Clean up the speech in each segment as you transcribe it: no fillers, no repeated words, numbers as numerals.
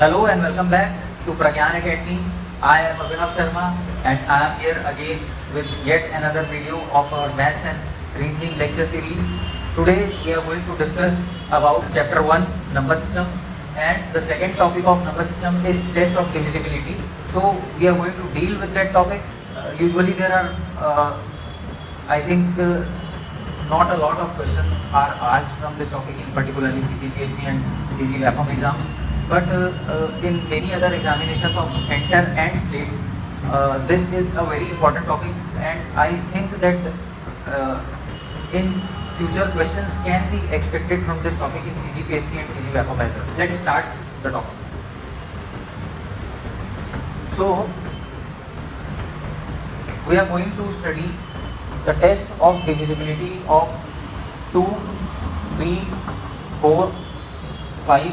Hello and welcome back to Pragyan Academy. I am Abhinav Sharma and I am here again with yet another video of our Maths and Reasoning lecture series. Today we are going to discuss about chapter 1 number system, and the second topic of number system is test of divisibility. So we are going to deal with that topic. Usually there are I think not a lot of questions are asked from this topic in particularly CGPSC and CG WAPM exams. But in many other examinations of center and state, this is a very important topic, and I think that in future questions can be expected from this topic in CGPSC and CG WAPM as well. Let's start the topic. So we are going to study the test of divisibility of 2, 3, 4, 5,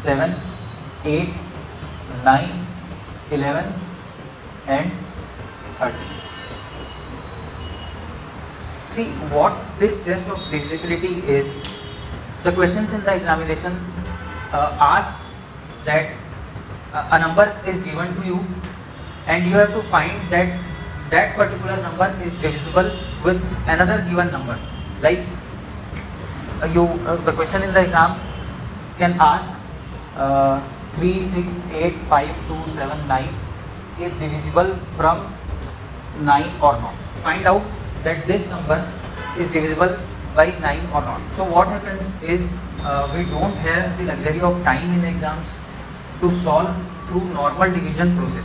7, 8, 9, 11 and 30. See what this test of divisibility is. The questions in the examination asks that a number is given to you and you have to find that that particular number is divisible with another given number. Like the question in the exam can ask 3, 6, 8, 5, 2, 7, 9 is divisible from 9 or not. Find out that this number is divisible by 9 or not. So what happens is we don't have the luxury of time in exams to solve through normal division process.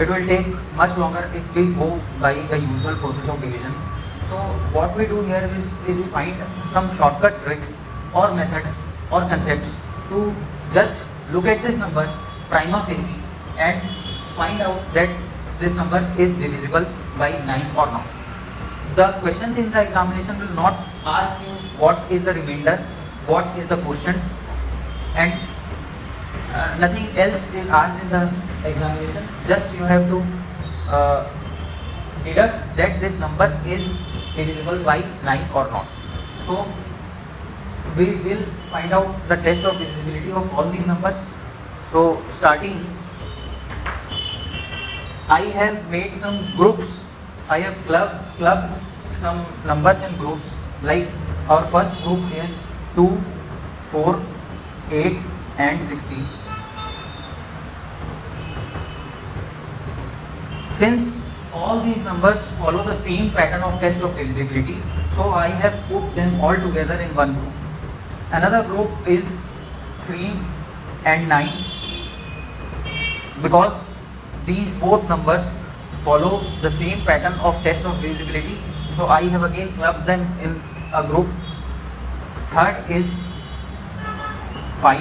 It will take much longer if we go by the usual process of division. So what we do here is we find some shortcut tricks or methods or concepts to just look at this number prima facie and find out that this number is divisible by 9 or not. The questions in the examination will not ask you what is the remainder, what is the quotient, and nothing else is asked in the examination. Just you have to deduct that this number is divisible by 9 or not. So we will find out the test of divisibility of all these numbers. So starting, I have made some groups. I have clubbed some numbers in groups. Like our first group is 2, 4, 8 and 16. Since all these numbers follow the same pattern of test of divisibility, so I have put them all together in one group. Another group is 3 and 9, because these both numbers follow the same pattern of test of divisibility, so I have again clubbed them in a group. Third is 5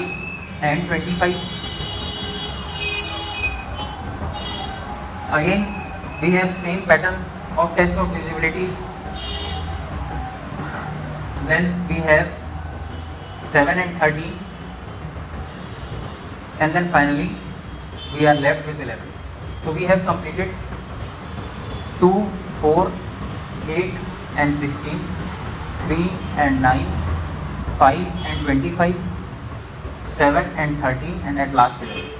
and 25. Again we have same pattern of test of divisibility. Then we have 7 and 13, and then finally we are left with 11. So we have completed 2, 4, 8 and 16, 3 and 9, 5 and 25, 7 and 13, and at last 11.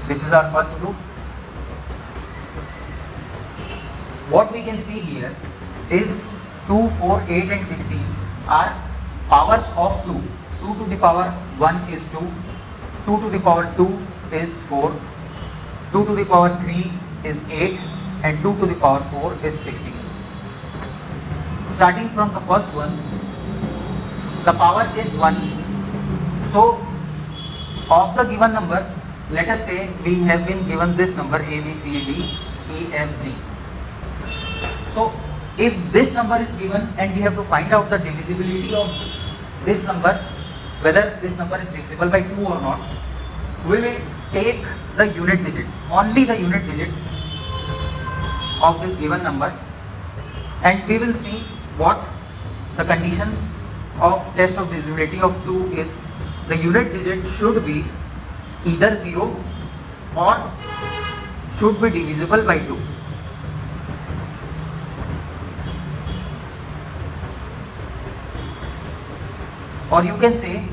This is our first group. What we can see here is 2, 4, 8 and 16 are powers of 2. 2 to the power 1 is 2, 2 to the power 2 is 4, 2 to the power 3 is 8, and 2 to the power 4 is 16. Starting from the first one, the power is 1. So of the given number, let us say we have been given this number A, B, C, D, E, F, G. So if this number is given and we have to find out the divisibility of this number, whether this number is divisible by 2 or not, we will take the unit digit, only the unit digit of this given number, and we will see what the conditions of test of divisibility of 2 is. The unit digit should be either 0 or should be divisible by 2. Or you can say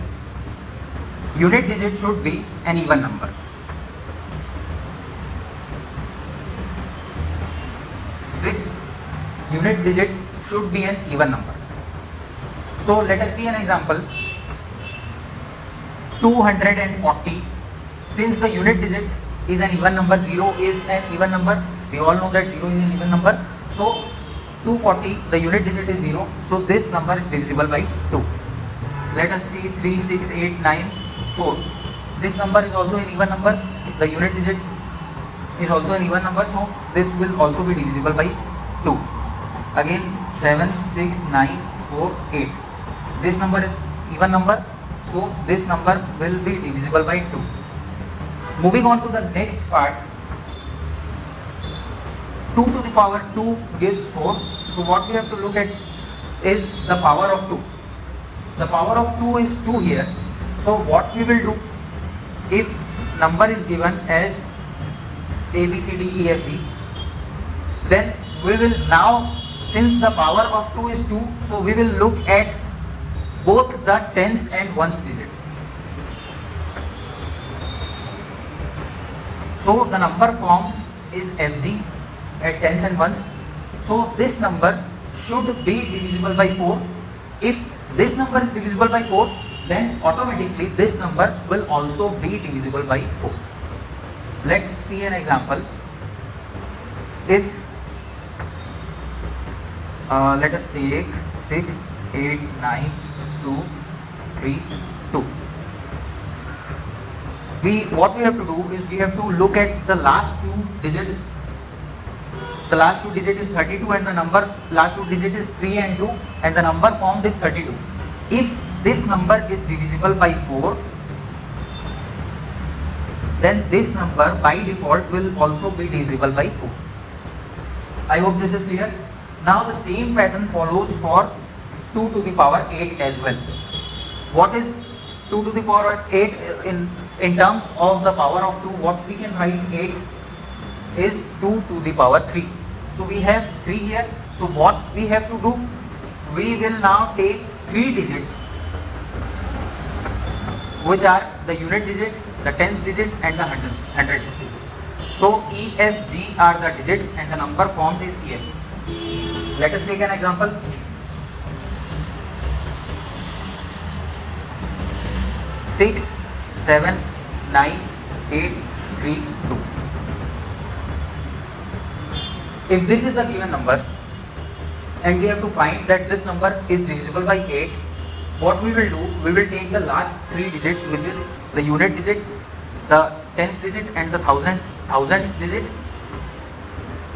unit digit should be an even number. This unit digit should be an even number. So let us see an example. 240. Since the unit digit is an even number, 0 is an even number, we all know that 0 is an even number. So 240, the unit digit is 0, so this number is divisible by 2. Let us see 3, 6, 8, 9, 4. This number is also an even number, the unit digit is also an even number, so this will also be divisible by 2. Again 7, 6, 9, 4, 8. This number is even number, so this number will be divisible by 2. Moving on to the next part, 2 to the power 2 gives 4. So what we have to look at is the power of 2. The power of 2 is 2 here. So what we will do, if number is given as A, B, C, D, E, F, G, then we will now, since the power of 2 is 2, so we will look at both the tens and ones digit. So the number form is Fg at tens and ones. So this number should be divisible by 4. If this number is divisible by 4, then automatically this number will also be divisible by 4. Let's see an example. If let us take 6, 8, 9, 2, 3, 2. What we have to do is we have to look at the last two digits. The last two digit is 32 and the number last two digit is 3 and 2 and the number formed is 32. If this number is divisible by 4, then this number by default will also be divisible by 4. I hope this is clear. Now the same pattern follows for 2 to the power 8 as well. What is 2 to the power 8 in terms of the power of 2? What we can write 8 is 2 to the power 3. So we have 3 here. So what we have to do? We will now take 3 digits, which are the unit digit, the tens digit and the hundreds digit. So E, F, G are the digits and the number formed is E, F, G. Let us take an example. 6, 7, 9, 8, 3, 2. If this is the given number and we have to find that this number is divisible by 8, what we will do, we will take the last 3 digits, which is the unit digit, the tens digit and the thousands digit.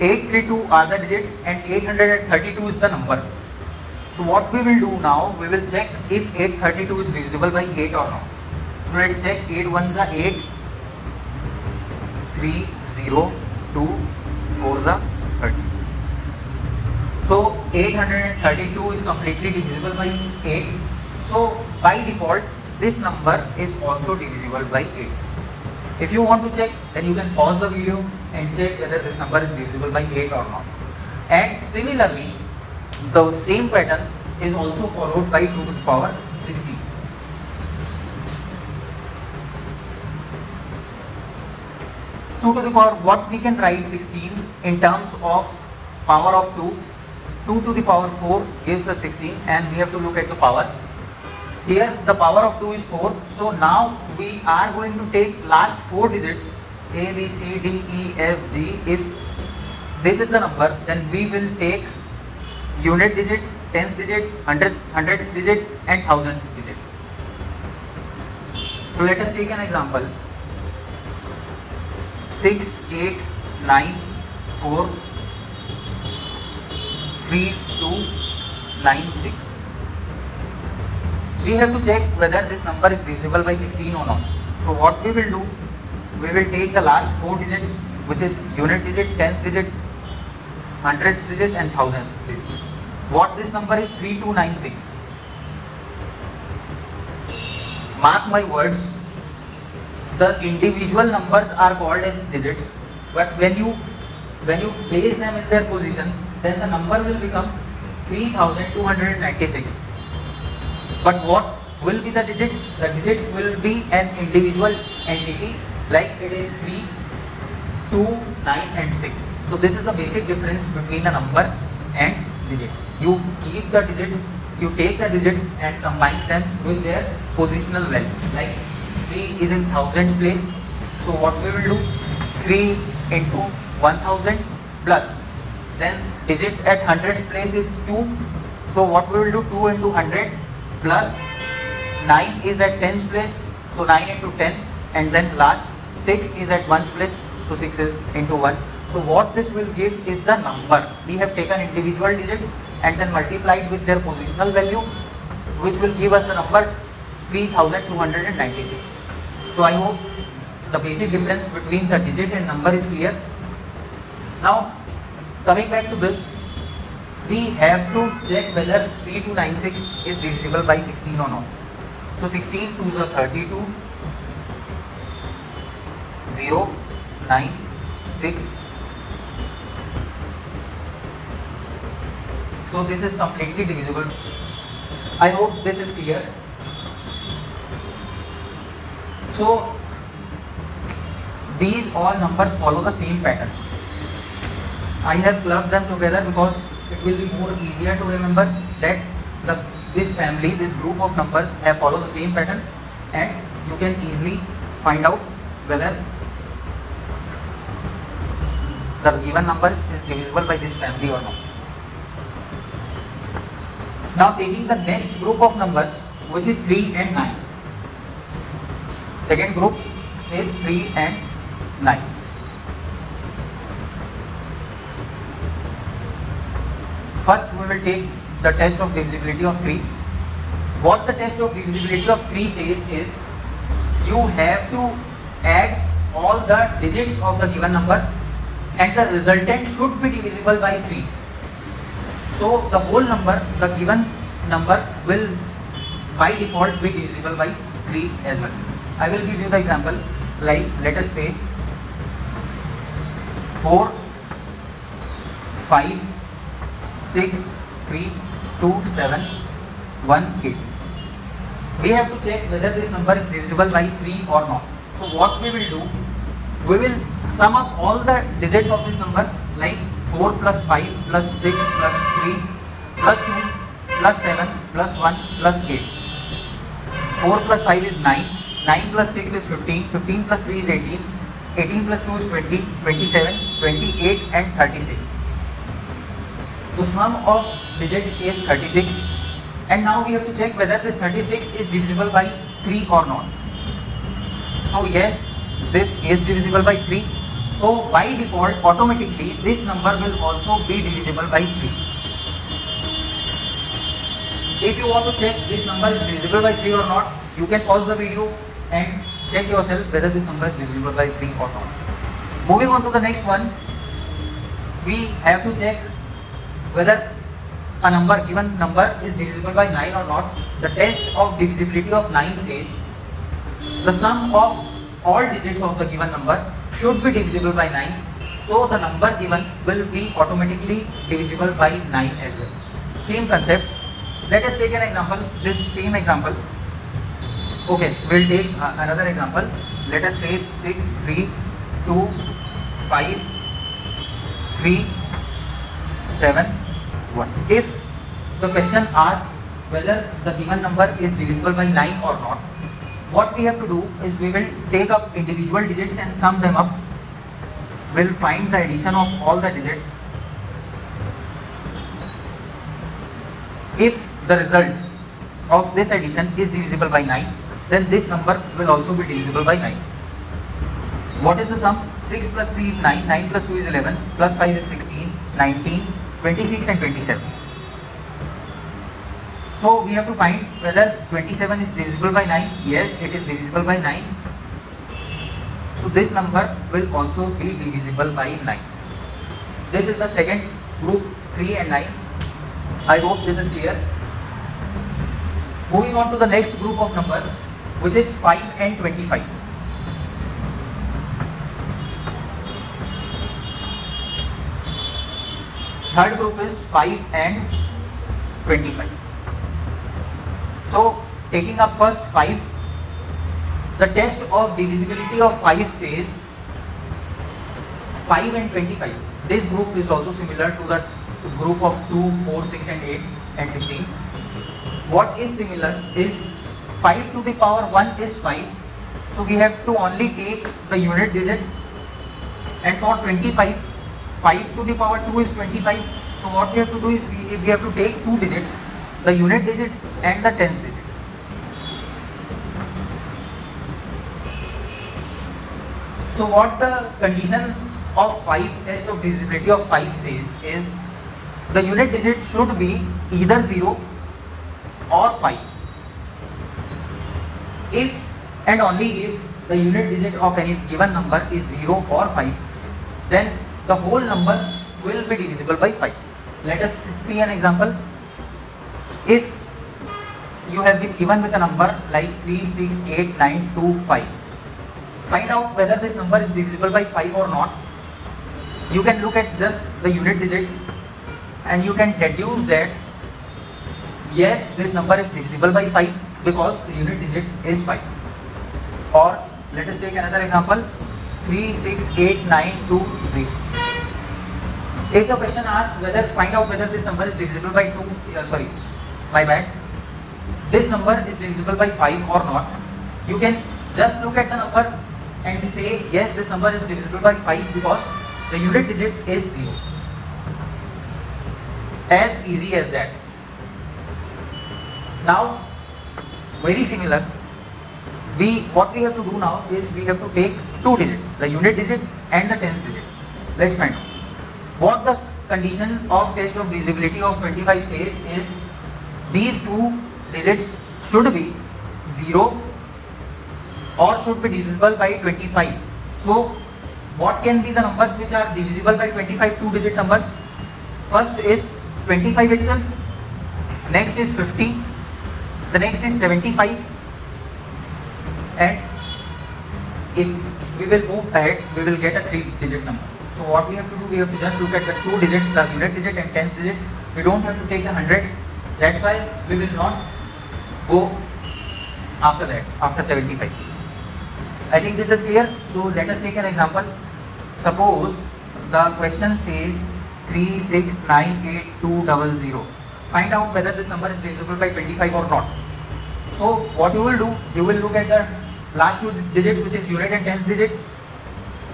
832 are the digits and 832 is the number. So what we will do now, we will check if 832 is divisible by 8 or not. So let's check. 8 ones are 8, 3, 0, 2, 4 are 30. So 832 is completely divisible by 8. So by default this number is also divisible by 8. If you want to check, then you can pause the video and check whether this number is divisible by 8 or not. And similarly, the same pattern is also followed by 2 to the power 16. 2 to the power, what we can write 16 in terms of power of 2. 2 to the power 4 gives us 16 and we have to look at the power. Here the power of 2 is 4. So now we are going to take last 4 digits A, B, C, D, E, F, G. If this is the number, then we will take unit digit, tens digit, hundreds digit and thousands digit. So let us take an example. 6, 8, 9, 4, 3, 2, 9, 6. We have to check whether this number is divisible by 16 or not. So what we will do, we will take the last 4 digits, which is unit digit, tens digit, hundreds digit and thousands digit. What this number is 3296. Mark my words, the individual numbers are called as digits, but when you place them in their position, then the number will become 3296. But will be the digits? The digits will be an individual entity, like it is 3, 2, 9 and 6. So this is the basic difference between a number and digit. You keep the digits, you take the digits and combine them with their positional value. Like 3 is in thousands place. So what we will do? 3 into 1000 plus, then digit at hundreds place is 2. So what we will do? 2 into 100 plus 9 is at tens place. So 9 into 10, and then last 6 is at ones place. So 6 is into 1. So what this will give is the number. We have taken individual digits and then multiplied with their positional value, which will give us the number 3296. So I hope the basic difference between the digit and number is clear. Now coming back to this, we have to check whether 3296 is divisible by 16 or not. So 16 2s are 32, 0, 9, 6. So this is completely divisible. I hope this is clear. So these all numbers follow the same pattern. I have clubbed them together because it will be more easier to remember that this family, this group of numbers have followed the same pattern, and you can easily find out whether the given number is divisible by this family or not. Now taking the next group of numbers, which is 3 and 9. Second group is 3 and 9. First we will take the test of divisibility of 3. What the test of divisibility of 3 says is, you have to add all the digits of the given number and the resultant should be divisible by 3. So the whole number, the given number, will by default be divisible by 3 as well. I will give you the example, like let us say 4, 5, 6, 3, 2, 7, 1, 8. We have to check whether this number is divisible by 3 or not. So what we will do, we will sum up all the digits of this number, like 4 plus 5 plus 6 plus 3 plus 2 plus 7 plus 1 plus 8. 4 plus 5 is 9, 9 plus 6 is 15, 15 plus 3 is 18, 18 plus 2 is 20, 27, 28 and 36. The sum of digits is 36, and now we have to check whether this 36 is divisible by 3 or not. So yes, this is divisible by 3. So by default, automatically this number will also be divisible by 3. If you want to check this number is divisible by 3 or not, you can pause the video and check yourself whether this number is divisible by 3 or not. Moving on to the next one, we have to check whether a number, given number, is divisible by 9 or not. The test of divisibility of 9 says the sum of all digits of the given number should be divisible by 9. So the number given will be automatically divisible by 9 as well. Same concept. Let us take an example, this same example. Okay, we'll take another example. Let us say 6, 3, 2, 5, 3, 7, 1. If the question asks whether the given number is divisible by 9 or not, what we have to do is we will take up individual digits and sum them up. We'll find the addition of all the digits. If the result of this addition is divisible by 9, then this number will also be divisible by 9. What is the sum? 6 plus 3 is 9, 9 plus 2 is 11, plus 5 is 16, 19, 26 and 27. So we have to find whether 27 is divisible by 9. Yes, it is divisible by 9. So this number will also be divisible by 9. This is the second group, 3 and 9. I hope this is clear. Moving on to the next group of numbers, which is 5 and 25. Third group is 5 and 25. So taking up first 5. The test of divisibility of 5 says 5 and 25. This group is also similar to the group of 2, 4, 6 and 8 and 16. What is similar is 5 to the power 1 is 5. So we have to only take the unit digit, and for 25, 5 to the power 2 is 25. So what we have to do is we have to take two digits, the unit digit and the tens digit. So what the condition of 5, test of divisibility of 5 says is the unit digit should be either 0 or 5. If and only if the unit digit of any given number is 0 or 5, then the whole number will be divisible by 5. Let us see an example. If you have been given with a number like 3, 6, 8, 9, 2, 5, find out whether this number is divisible by 5 or not. You can look at just the unit digit and you can deduce that yes, this number is divisible by 5 because the unit digit is 5. Or let us take another example, 3, 6, 8, 9, 2, 3. If the question asks find out whether this number is divisible by 2, this number is divisible by 5 or not, you can just look at the number and say yes, this number is divisible by 5 because the unit digit is 0. As easy as that. Now, very similar, what we have to do now is we have to take two digits, the unit digit and the tens digit. Let's find out. What the condition of test of divisibility of 25 says is these two digits should be 0 or should be divisible by 25. So what can be the numbers which are divisible by 25 two-digit numbers? First is 25 itself, next is 50, the next is 75, and if we will move ahead, we will get a 3-digit number. So what we have to do, we have to just look at the two digits, the unit digit and tens digit. We don't have to take the hundreds. That's why we will not go after that, after 75. I think this is clear. So let us take an example. Suppose the question says 3698200. Find out whether this number is divisible by 25 or not. So what you will do, you will look at the last two digits, which is unit and tens digit,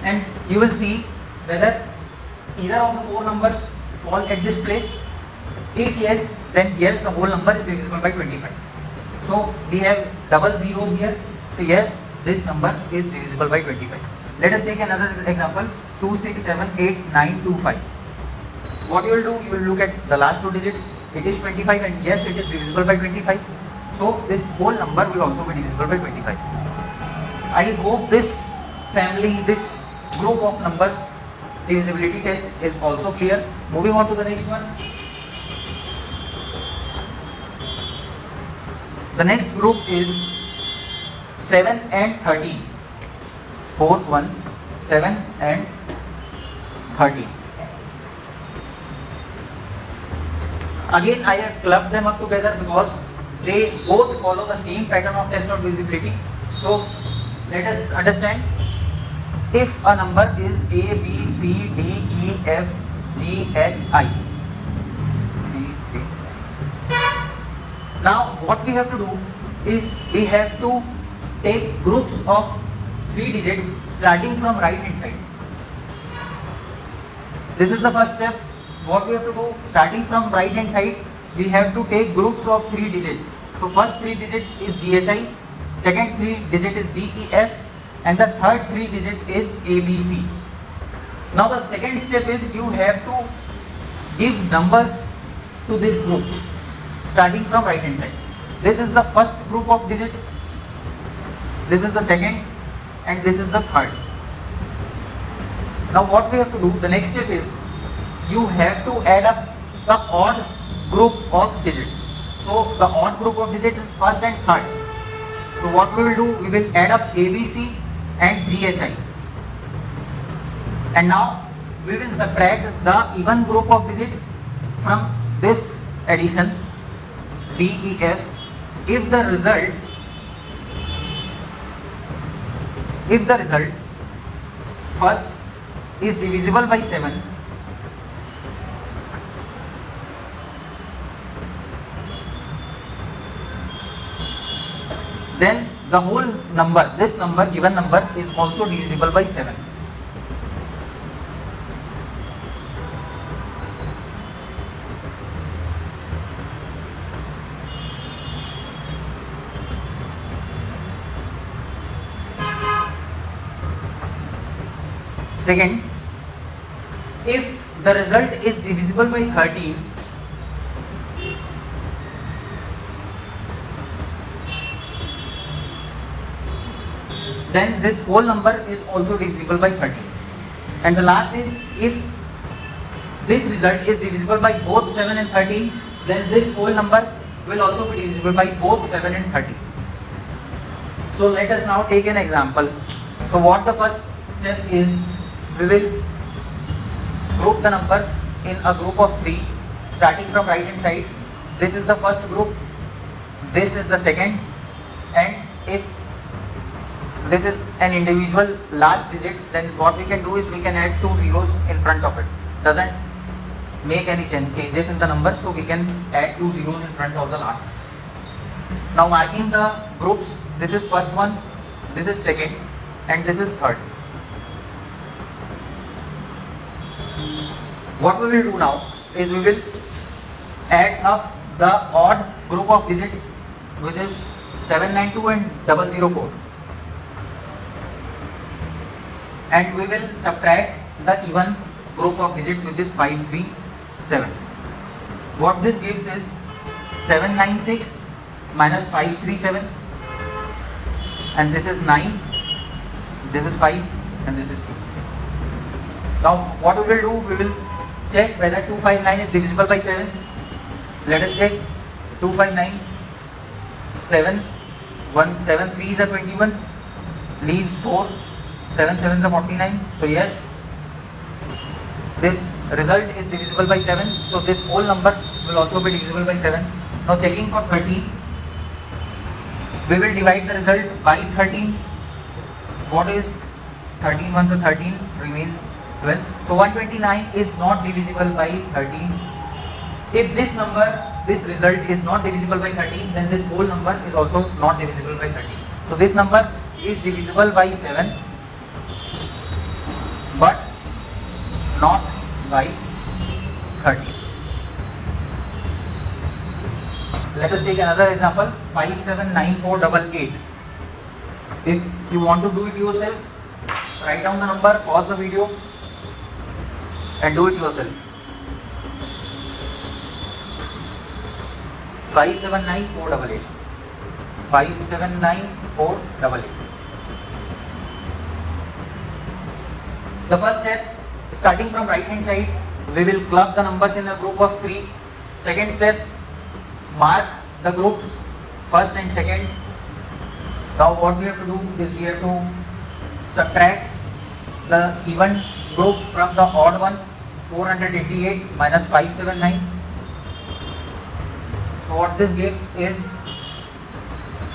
and you will see whether either of the four numbers fall at this place. If yes, then yes, the whole number is divisible by 25. So we have double zeros here. So yes, this number is divisible by 25. Let us take another example, 2678925. What you will do, you will look at the last two digits. It is 25 and yes, it is divisible by 25. So this whole number will also be divisible by 25. I hope this family, this group of numbers divisibility test is also clear. Moving on to the next one. The next group is 7 and 13. Fourth one, 7 and 13. Again, I have clubbed them up together because they both follow the same pattern of test of divisibility. So let us understand. If a number is A, B, C, D, E, F, G, H, I. Now what we have to do is we have to take groups of 3 digits starting from right hand side. This is the first step. What we have to do, starting from right hand side, we have to take groups of 3 digits. So first 3 digits is GHI, second 3 digit is DEF, and the third 3 digit is ABC. Now the second step is you have to give numbers to these groups starting from right hand side. This is the first group of digits, this is the second, and this is the third. Now what we have to do, the next step is you have to add up the odd group of digits. So the odd group of digits is first and third. So what we will do, we will add up ABC and GHI, and now we will subtract the even group of digits from this addition DEF, if the result first is divisible by 7, then the whole number, this number, given number, is also divisible by 7. Second, if the result is divisible by 13, then this whole number is also divisible by 13. And the last is, if this result is divisible by both 7 and 13, then this whole number will also be divisible by both 7 and 13. So let us now take an example. So what the first step is, we will group the numbers in a group of 3, starting from right hand side. This is the first group, this is the second, and if this is an individual last digit, then what we can do is we can add 2 zeros in front of it. Doesn't make any changes in the number, so we can add 2 zeros in front of the last. Now marking the groups, this is first one, this is second, and this is third. What we will do now is we will add up the odd group of digits, which is 792 and 004, and we will subtract the even group of digits, which is 537. What this gives is 796 minus 537, and this is 9, this is 5, and this is 2. Now what we will do, we will check whether 259 is divisible by 7. Let us check. 259, 7, 1, 7 3s are 21, leaves 4, 7 7s are 49. So yes, this result is divisible by 7. So this whole number will also be divisible by 7. Now checking for 13, we will divide the result by 13. What is 13 ones are 13, remain 12. So 129 is not divisible by 13. If this number, this result is not divisible by 13, then this whole number is also not divisible by 13. So this number is divisible by 7, but not by 13. Let us take another example, 579488. If you want to do it yourself, write down the number, pause the video and do it yourself. 579488. 579488. The first step, starting from right hand side, we will club the numbers in a group of 3. Second step, mark the groups first and second. Now what we have to do is we have to subtract the even group from the odd one. 488 minus 579. So what this gives is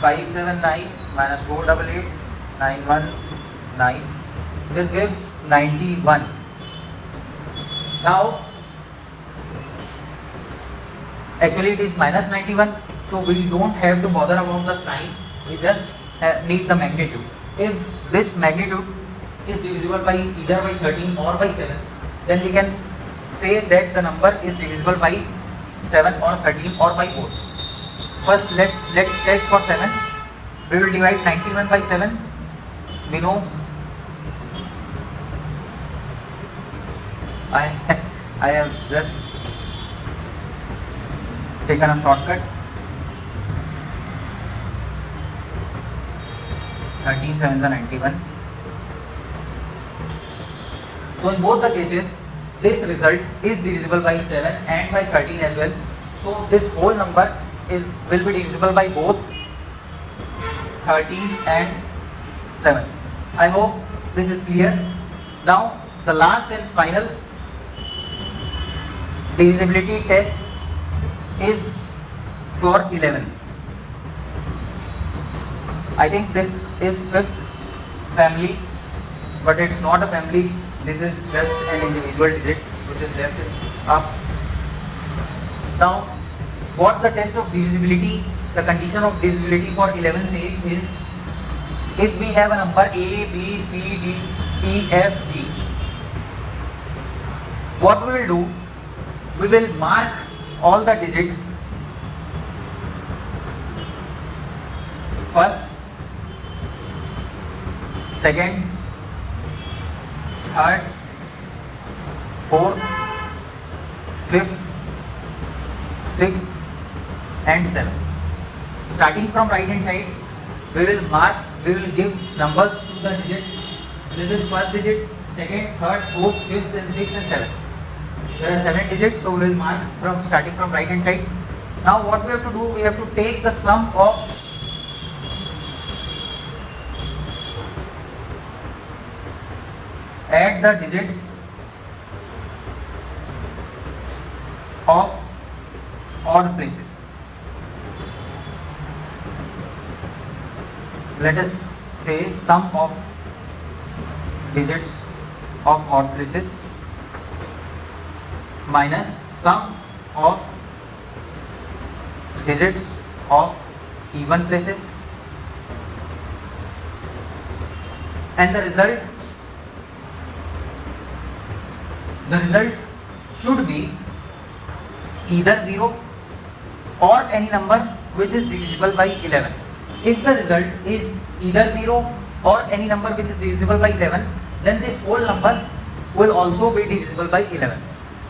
579 minus 488, 919. This gives 91. Now actually it is minus 91, so we don't have to bother about the sign, we just need the magnitude. If this magnitude is divisible by either by 13 or by 7, then we can say that the number is divisible by 7 or 13 or by both. First let's check for 7. We will divide 91 by 7. We know I have just taken a shortcut. 13 7s are 91. So in both the cases, this result is divisible by 7 and by 13 as well. So this whole number will be divisible by both 13 and 7. I hope this is clear. Now the last and final divisibility test is for 11. I think this is fifth family, but it's not a family. This is just an individual digit which is left up. Now, what the test of divisibility, the condition of divisibility for 11 says is, if we have a number A, B, C, D, E, F, G, what we will do, we will mark all the digits first, second, third, fourth, fifth, sixth and seventh. Starting from right hand side, we will give numbers to the digits. This is first digit, second, third, fourth, fifth and sixth and seventh. There are 7 digits, so we will mark from starting from right hand side. Now what we have to do, we have to take the sum of add the digits of odd places. Let us say sum of digits of odd places minus sum of digits of even places, and the result should be either 0 or any number which is divisible by 11. If the result is either 0 or any number which is divisible by 11, then this whole number will also be divisible by 11.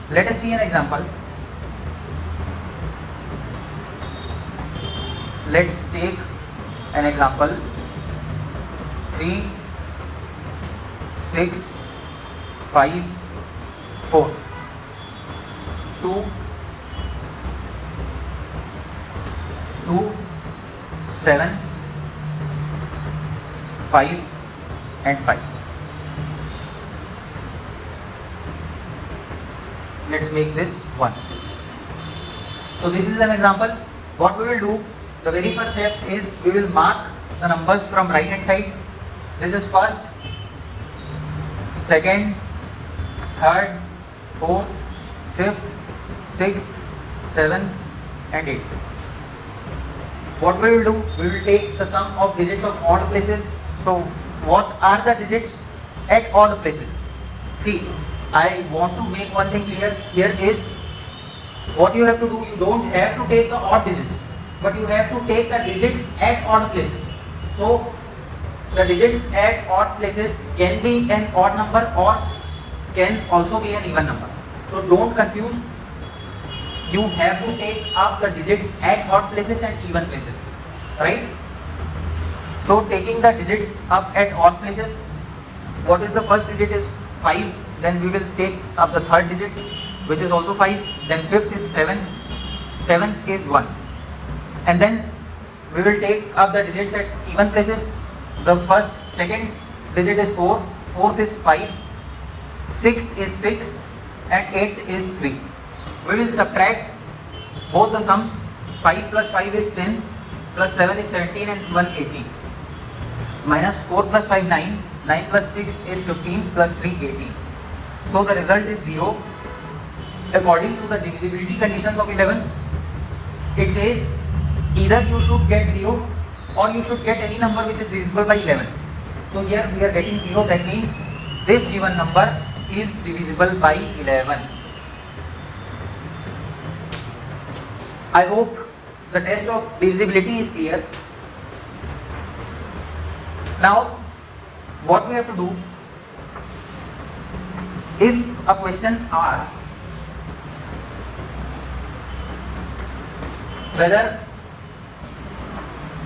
Let us see an example. Let's take an example. 3, 6, 5, 4, 2, 7, 5 and 5. Let's make this 1. So this is an example. What we will do, the very first step is we will mark the numbers from right hand side. This is first, second, third, fourth, fifth, sixth, seventh and eighth. What we will do, we will take the sum of digits of odd places. So what are the digits at odd places? See, I want to make one thing clear here is, what you have to do, you don't have to take the odd digits, but you have to take the digits at odd places. So the digits at odd places can be an odd number or can also be an even number. So don't confuse. You have to take up the digits at odd places and even places, right? So taking the digits up at odd places, what is the first digit is 5, then we will take up the third digit which is also 5, then fifth is 7, 7th is 1, and then we will take up the digits at even places. The second digit is 4, fourth is 5, sixth is 6 and 8th is 3. We will subtract both the sums. 5 plus 5 is 10, plus 7 is 17 and 1 18, minus 4 plus 5 9, 9 plus 6 is 15, plus 3 18. So the result is 0. According to the divisibility conditions of 11, it says either you should get 0 or you should get any number which is divisible by 11. So here we are getting 0, that means this given number is divisible by 11. I hope the test of divisibility is clear. Now what we have to do, if a question asks whether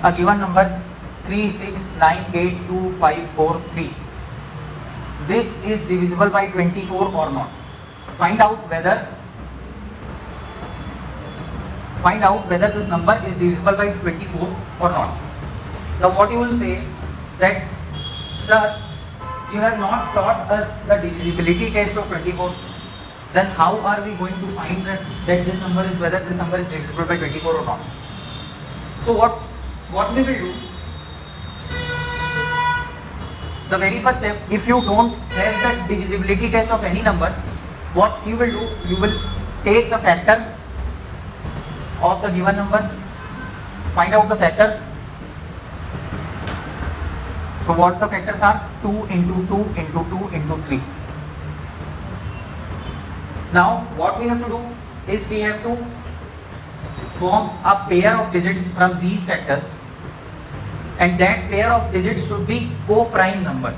a given number 3, 6, 9, 8, 2, 5, 4, 3, this is divisible by 24 or not, find out whether this number is divisible by 24 or not. Now what you will say that, sir, you have not taught us the divisibility test of 24, then how are we going to find that this number is, whether this number is divisible by 24 or not? So what we will do, the very first step, if you don't have the divisibility test of any number, what you will do, you will take the factor of the given number, find out the factors. So what the factors are? 2 into 2 into 2 into 3. Now what we have to do is we have to form a pair of digits from these factors, and that pair of digits should be co-prime numbers.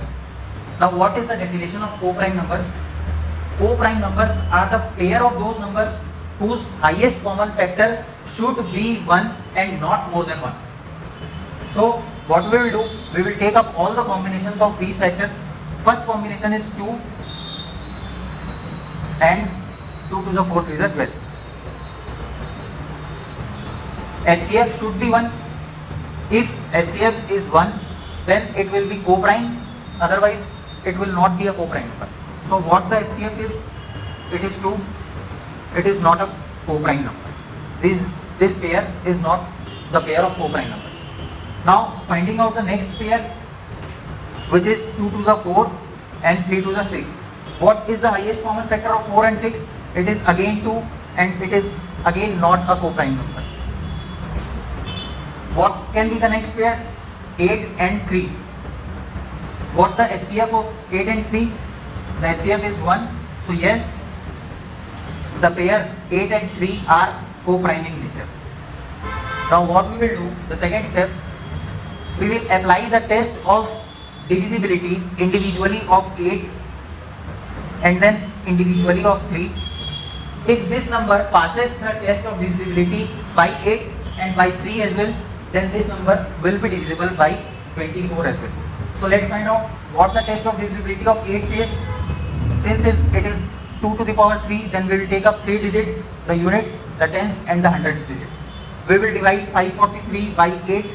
Now what is the definition of co-prime numbers? Co-prime numbers are the pair of those numbers whose highest common factor should be 1 and not more than 1. So what we will do, we will take up all the combinations of these factors. First combination is 2 and 2 to the 4th is 12. HCF should be 1. If HCF is 1, then it will be co-prime, otherwise it will not be a co-prime number. So what the HCF is? It is 2. It is not a co-prime number. This pair is not the pair of co-prime numbers. Now finding out the next pair, which is 2 to the 4 and 3 to the 6. What is the highest common factor of 4 and 6? It is again 2, and it is again not a co-prime number. What can be the next pair? 8 and 3. What the HCF of 8 and 3? The HCF is 1. So yes, the pair 8 and 3 are co-prime in nature. Now what we will do, the second step, we will apply the test of divisibility individually of 8 and then individually of 3. If this number passes the test of divisibility by 8 and by 3 as well, then this number will be divisible by 24 as well. So let's find out what the test of divisibility of 8 says. Since it is 2 to the power 3, then we will take up 3 digits, the unit, the tens and the hundreds digit. We will divide 543 by 8.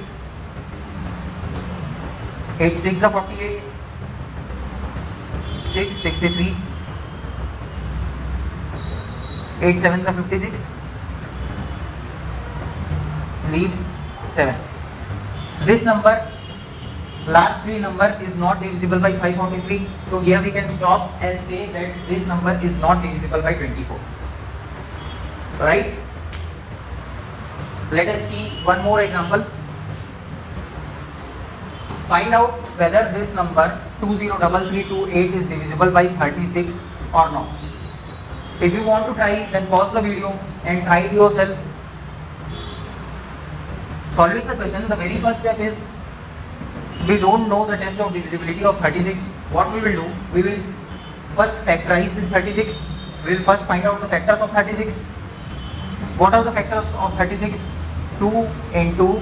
8 6 are 48. 6 63. 8 7 are 56. Leaves 7. This number, last 3 number, is not divisible by 543. So here we can stop and say that this number is not divisible by 24. Right? Let us see one more example. Find out whether this number 203328 is divisible by 36 or not. If you want to try, then pause the video and try it yourself. Solving the question, the very first step is, we don't know the test of divisibility of 36. What we will do, we will first factorize this 36. We will first find out the factors of 36. What are the factors of 36? 2 into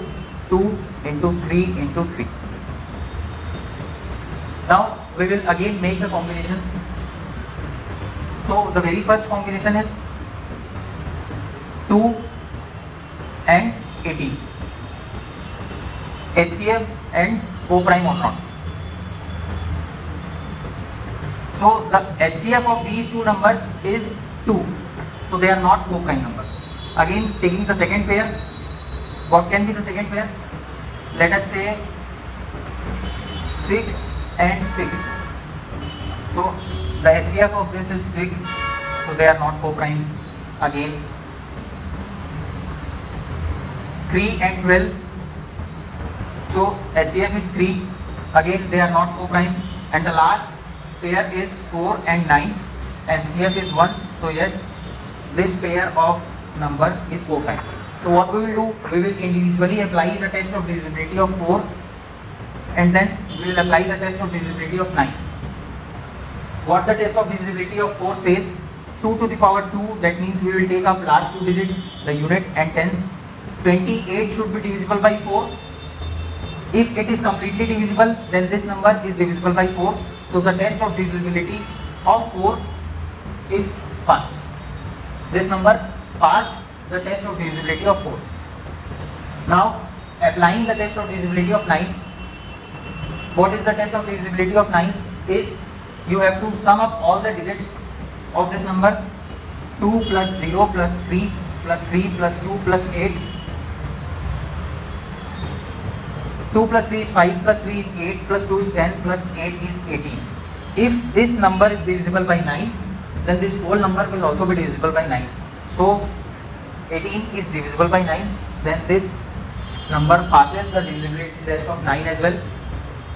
2 into 3 into 3. Now we will again make the combination. So the very first combination is 2 and 18. HCF and co-prime or not. So the HCF of these two numbers is 2. So they are not co-prime numbers. Again, taking the second pair, what can be the second pair? Let us say 6 and 6. So the HCF of this is 6. So they are not co-prime. Again, 3 and 12. So HCF is 3. Again, they are not co-prime. And the last pair is 4 and 9. And CF is 1. So yes, this pair of number is co-prime. So what we will do, we will individually apply the test of divisibility of 4, and then we will apply the test of divisibility of 9. What the test of divisibility of 4 says, 2 to the power 2, that means we will take up last 2 digits, the unit and tens. 28 should be divisible by 4. If it is completely divisible, then this number is divisible by 4. So the test of divisibility of 4 is passed. This number passed the test of divisibility of 4. Now applying the test of divisibility of 9. What is the test of divisibility of 9? Is you have to sum up all the digits of this number. 2 plus 0 plus 3 plus 3 plus 2 plus 8 2 plus 3 is 5 plus 3 is 8 plus 2 is 10 plus 8 is 18. If this number is divisible by 9, then this whole number will also be divisible by 9. So 18 is divisible by 9, then this number passes the divisibility test of 9 as well.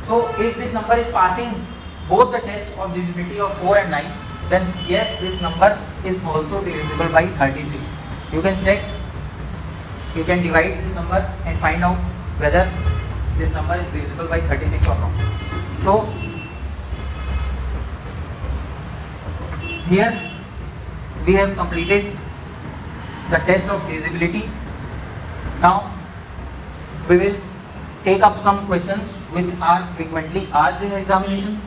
So if this number is passing both the test of divisibility of 4 and 9, then yes, this number is also divisible by 36. You can check, you can divide this number and find out whether this number is divisible by 36 or not. So here we have completed the test of divisibility. Now we will take up some questions which are frequently asked in examination.